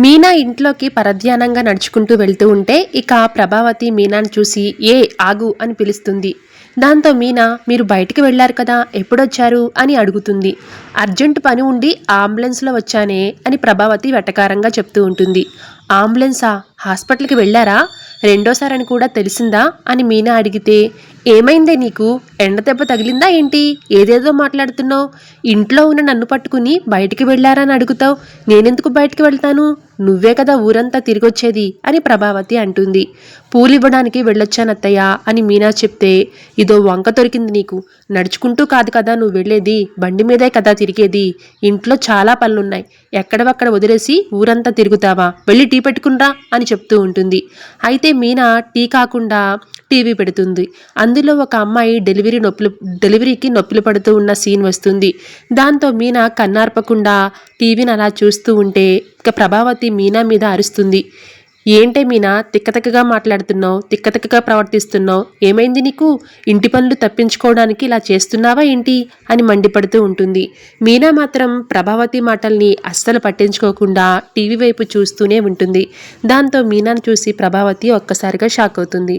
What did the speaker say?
మీనా ఇంట్లోకి పరధ్యానంగా నడుచుకుంటూ వెళ్తూ ఉంటే ఇక ప్రభావతి మీనాను చూసి ఏ ఆగు అని పిలుస్తుంది. దాంతో మీనా మీరు బయటికి వెళ్లారు కదా ఎప్పుడొచ్చారు అని అడుగుతుంది. అర్జెంటు పని ఉండి అంబులెన్స్లో వచ్చానే అని ప్రభావతి వెటకారంగా చెప్తూ ఉంటుంది. అంబులెన్సా? హాస్పిటల్కి వెళ్ళారా? రెండోసారని కూడా తెలిసిందా అని మీనా అడిగితే ఏమైందే నీకు? ఎండ దెబ్బ తగిలిందా ఏంటి? ఏదేదో మాట్లాడుతున్నావు. ఇంట్లో ఉన్న నన్ను పట్టుకుని బయటికి వెళ్ళారని అడుగుతావు. నేనెందుకు బయటికి వెళ్తాను? నువ్వే కదా ఊరంతా తిరిగొచ్చేది అని ప్రభావతి అంటుంది. పూలివ్వడానికి వెళ్ళొచ్చానత్తయ్య అని మీనా చెప్తే ఇదో వంక దొరికింది నీకు. నడుచుకుంటూ కాదు కదా నువ్వు వెళ్ళేది, బండి మీదే కదా తిరిగేది. ఇంట్లో చాలా పనులున్నాయి. ఎక్కడవక్కడ వదిలేసి ఊరంతా తిరుగుతావా? వెళ్ళి టీ పెట్టుకునిరా అని చెప్తూ ఉంటుంది. అయితే మీనా టీ కాకుండా టీవీ పెడుతుంది. అందులో ఒక అమ్మాయి డెలివరీకి నొప్పులు పడుతూ ఉన్న సీన్ వస్తుంది. దాంతో మీనా కన్నార్పకుండా టీవీని అలా చూస్తూ ఉంటే ఇక ప్రభావతి మీనా మీద అరుస్తుంది. ఏంటే మీనా తిక్కతిక్కగా మాట్లాడుతున్నావు, తిక్కతిక్కగా ప్రవర్తిస్తున్నావు, ఏమైంది నీకు? ఇంటి పనులు తప్పించుకోవడానికి ఇలా చేస్తున్నావా ఏంటి అని మండిపడుతూ ఉంటుంది. మీనా మాత్రం ప్రభావతి మాటల్ని అస్సలు పట్టించుకోకుండా టీవీ వైపు చూస్తూనే ఉంటుంది. దాంతో మీనాను చూసి ప్రభావతి ఒక్కసారిగా షాక్ అవుతుంది.